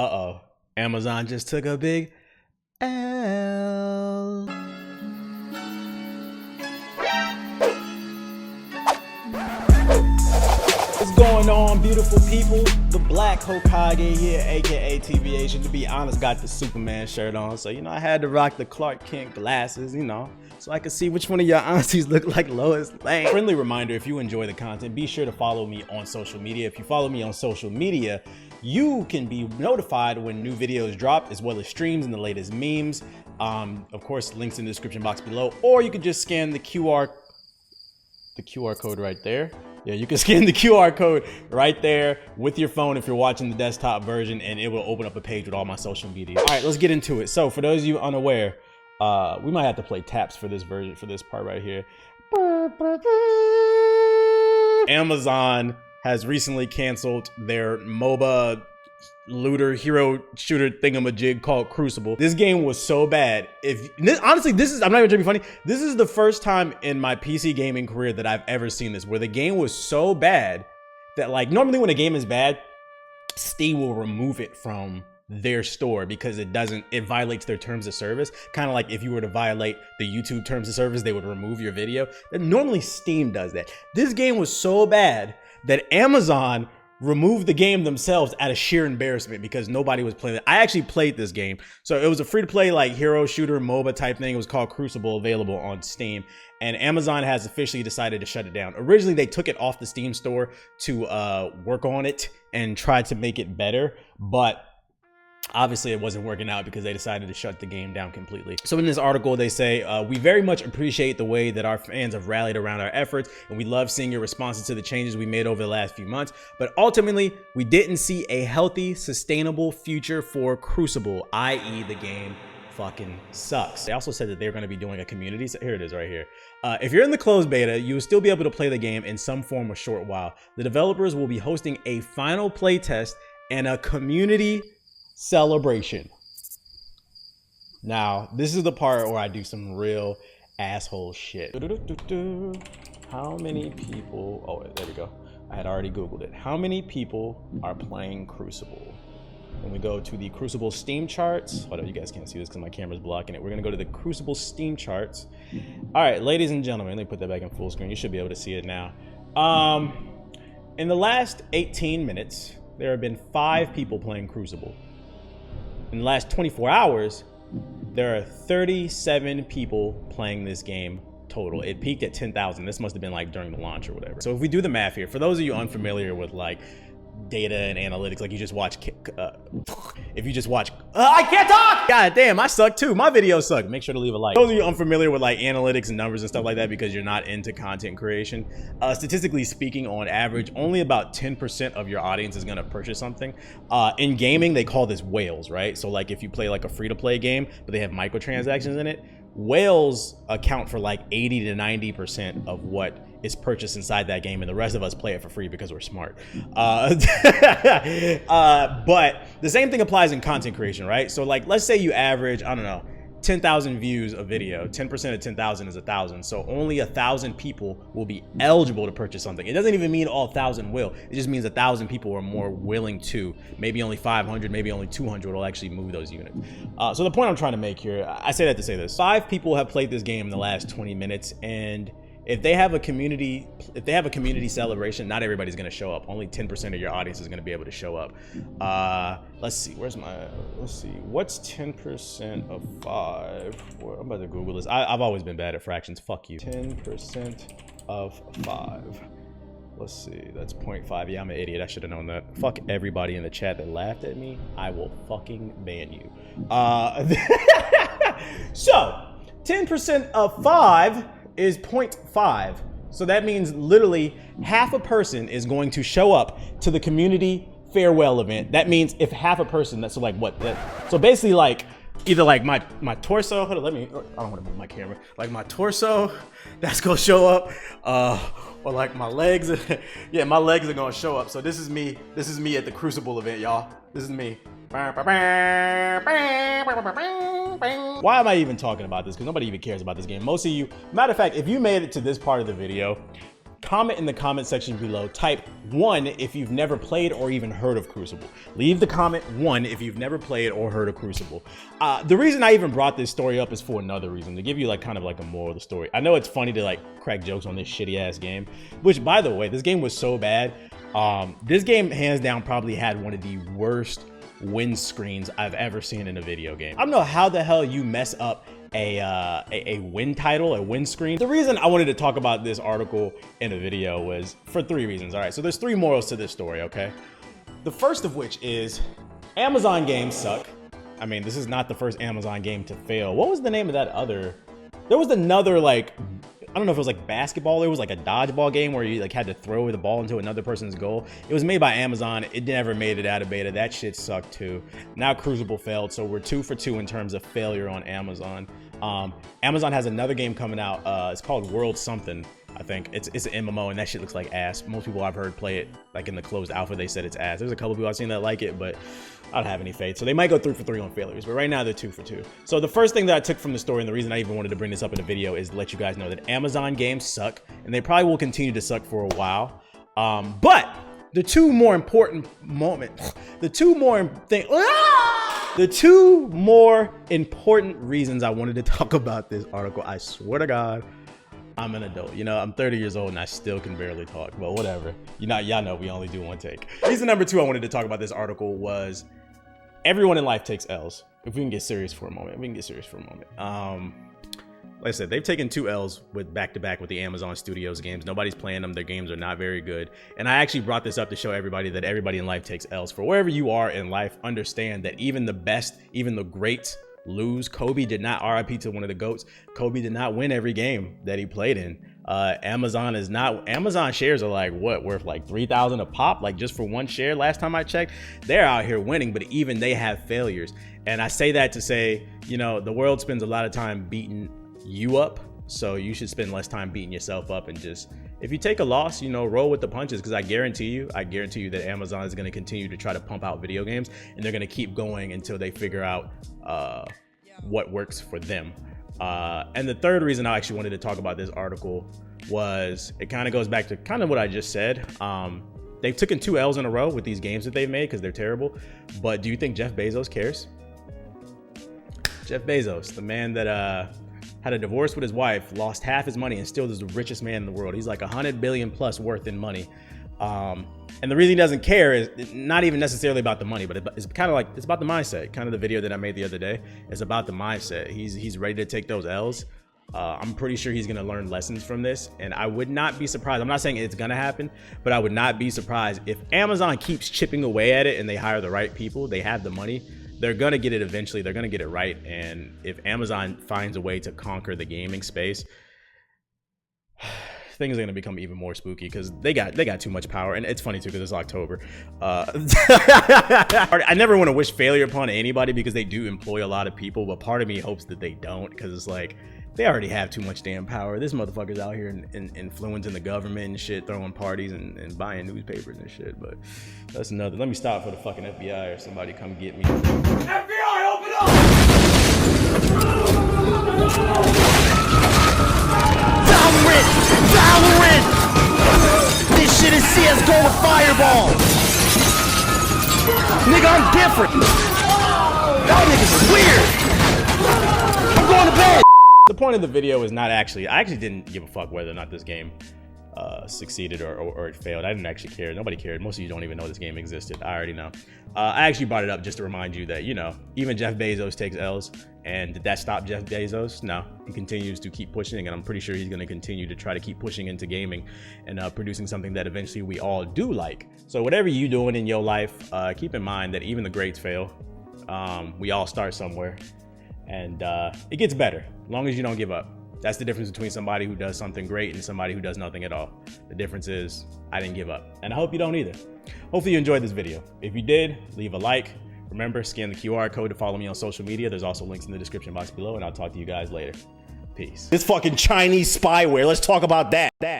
Uh-oh, Amazon just took a big L. What's going on, beautiful people? The Black Hokage here, aka TBH. To be honest, got the Superman shirt on, so I had to rock the Clark Kent glasses, so I could see which one of your aunties look like Lois Lane. Friendly reminder, if you enjoy the content, be sure to follow me on social media. If you follow me on social media, you can be notified when new videos drop, as well as streams and the latest memes. Of course, links in the description box below, or you could just scan the QR code right there. Yeah, you can scan the QR code right there with your phone if you're watching the desktop version, and it will open up a page with all my social media. All right, let's get into it. So for those of you unaware, we might have to play taps for this version, for this part right here. Amazon has recently canceled their MOBA looter hero shooter thingamajig called Crucible. This game was so bad. Honestly, I'm not even trying to be funny. This is the first time in my PC gaming career that I've ever seen this, where the game was so bad that, like, normally when a game is bad, Steam will remove it from their store because it violates their terms of service. Kind of like if you were to violate the YouTube terms of service, they would remove your video. And normally Steam does that. This game was so bad that Amazon removed the game themselves out of sheer embarrassment because nobody was playing it. I actually played this game. So it was a free-to-play, like, hero shooter MOBA type thing. It was called Crucible, available on Steam, and Amazon has officially decided to shut it down. Originally, they took it off the Steam store to work on it and try to make it better, but obviously it wasn't working out because they decided to shut the game down completely. So in this article, they say, we very much appreciate the way that our fans have rallied around our efforts, and we love seeing your responses to the changes we made over the last few months. But ultimately, we didn't see a healthy, sustainable future for Crucible, i.e. the game fucking sucks. They also said that they're going to be doing a community. So here it is right here. If you're in the closed beta, you will still be able to play the game in some form or short while. The developers will be hosting a final playtest and a community celebration. Now, this is the part where I do some real asshole shit. How many people, oh, there we go. I had already Googled it. How many people are playing Crucible? When we go to the Crucible Steam charts, hold on, you guys can't see this because my camera's blocking it. We're gonna go to the Crucible Steam charts. All right, ladies and gentlemen, let me put that back in full screen. You should be able to see it now. In the last 18 minutes, there have been 5 people playing Crucible. In the last 24 hours, there are 37 people playing this game total. It peaked at 10,000. This must have been like during the launch or whatever. So if we do the math here, for those of you unfamiliar with like data and analytics, like you just watch, if you just watch, I can't talk! God damn, I suck too. My videos suck. Make sure to leave a like. Those of you unfamiliar with like analytics and numbers and stuff like that because you're not into content creation, statistically speaking, on average, only about 10% of your audience is gonna purchase something. In gaming, they call this whales, right? So like if you play like a free-to-play game, but they have microtransactions in it, whales account for like 80 to 90% of what is purchased inside that game, and the rest of us play it for free because we're smart. But the same thing applies in content creation, right? So like, let's say you average, I don't know, 10,000 views a video. 10% of 10,000 is 1,000. So only 1,000 people will be eligible to purchase something. It doesn't even mean all 1,000 will. It just means 1,000 people are more willing to. Maybe only 500, maybe only 200 will actually move those units. So the point I'm trying to make here, I say that to say this. 5 people have played this game in the last 20 minutes, and if they have a community celebration, not everybody's going to show up. Only 10% of your audience is going to be able to show up. Let's see, let's see, what's 10% of 5? I'm about to Google this. I've always been bad at fractions. Fuck you. 10% of 5. Let's see, that's 0.5. Yeah, I'm an idiot. I should have known that. Fuck everybody in the chat that laughed at me. I will fucking ban you. So 10% of 5 is 0.5. So that means literally half a person is going to show up to the community farewell event. That means if half a person, that's like what? So basically like either like my torso, hold on, I don't want to move my camera. Like my torso, that's gonna show up, or like my legs. Yeah, my legs are gonna show up. So this is me at the Crucible event, y'all. This is me. Why am I even talking about this? Because nobody even cares about this game. Most of you, matter of fact, if you made it to this part of the video, Comment in the comment section below. Type 1 if you've never played or even heard of Crucible. Leave the comment 1 if you've never played or heard of Crucible. The reason I even brought this story up is for another reason, to give you like kind of like a moral of the story. I know it's funny to like crack jokes on this shitty ass game, which by the way, this game was so bad. This game hands down probably had one of the worst win screens I've ever seen in a video game. I don't know how the hell you mess up a win title, a win screen. The reason I wanted to talk about this article in a video was for 3 reasons. All right, so there's 3 morals to this story, okay? The first of which is Amazon games suck. I mean, this is not the first Amazon game to fail. What was the name of that other? There was another like, I don't know if it was like basketball. It was like a dodgeball game where you like had to throw the ball into another person's goal. It was made by Amazon. It never made it out of beta. That shit sucked too. Now Crucible failed, so we're 2 for 2 in terms of failure on Amazon. Amazon has another game coming out. It's called World Something. I think it's an MMO, and that shit looks like ass. Most people I've heard play it like in the closed alpha, they said it's ass. There's a couple people I've seen that like it, but I don't have any faith. So they might go 3 for 3 on failures, but right now they're 2 for 2. So the first thing that I took from the story, and the reason I even wanted to bring this up in a video, is to let you guys know that Amazon games suck, and they probably will continue to suck for a while. But the 2 more important moments, the 2 more important reasons I wanted to talk about this article, I swear to God, I'm an adult. You know, I'm 30 years old and I still can barely talk, but whatever. Y'all know we only do 1 take. Reason number 2 I wanted to talk about this article was everyone in life takes L's. If we can get serious for a moment, like I said, they've taken 2 L's with back-to-back with the Amazon Studios games. Nobody's playing them. Their games are not very good. And I actually brought this up to show everybody that everybody in life takes L's. For wherever you are in life, understand that even the best, even the greats lose. Kobe did not, RIP to one of the GOATs, Kobe did not win every game that he played in. Amazon shares are like, what, worth like 3,000 a pop, like just for 1 share last time I checked. They're out here winning, but even they have failures. And I say that to say, you know, the world spends a lot of time beating you up, so you should spend less time beating yourself up, and just, if you take a loss, you know, roll with the punches, because I guarantee you that Amazon is going to continue to try to pump out video games, and they're going to keep going until they figure out what works for them. And the third reason I actually wanted to talk about this article was, it kind of goes back to kind of what I just said. They've taken 2 L's in a row with these games that they've made because they're terrible. But do you think Jeff Bezos cares? Jeff Bezos, the man that had a divorce with his wife, lost half his money, and still is the richest man in the world. He's like 100 billion plus worth in money. And the reason he doesn't care is not even necessarily about the money, but it's kind of like, it's about the mindset. Kind of the video that I made the other day is about the mindset. He's ready to take those L's. I'm pretty sure he's going to learn lessons from this, and I would not be surprised. I'm not saying it's going to happen, but I would not be surprised if Amazon keeps chipping away at it and they hire the right people. They have the money. They're going to get it eventually. They're going to get it right. And if Amazon finds a way to conquer the gaming space, things are going to become even more spooky, because they got too much power. And it's funny too, because it's October. I never want to wish failure upon anybody, because they do employ a lot of people, but part of me hopes that they don't, because it's like, they already have too much damn power. This motherfucker's out here influencing the government and shit, throwing parties and buying newspapers and shit. But that's another. Let me stop for the fucking FBI or somebody come get me. FBI, open up! Valorant! This shit is CSGO with Fireball! Nigga, I'm different! Y'all niggas is weird! I'm going to bed! The point of the video is not actually, I actually didn't give a fuck whether or not this game succeeded or it failed. I didn't actually care. Nobody cared. Most of you don't even know this game existed. I already know. I actually brought it up just to remind you that, you know, even Jeff Bezos takes L's. And did that stop Jeff Bezos? No. He continues to keep pushing, and I'm pretty sure he's going to continue to try to keep pushing into gaming and producing something that eventually we all do like. So whatever you're doing in your life, keep in mind that even the greats fail. We all start somewhere. And it gets better, as long as you don't give up. That's the difference between somebody who does something great and somebody who does nothing at all. The difference is, I didn't give up. And I hope you don't either. Hopefully you enjoyed this video. If you did, leave a like. Remember, scan the QR code to follow me on social media. There's also links in the description box below, and I'll talk to you guys later. Peace. This fucking Chinese spyware, let's talk about that.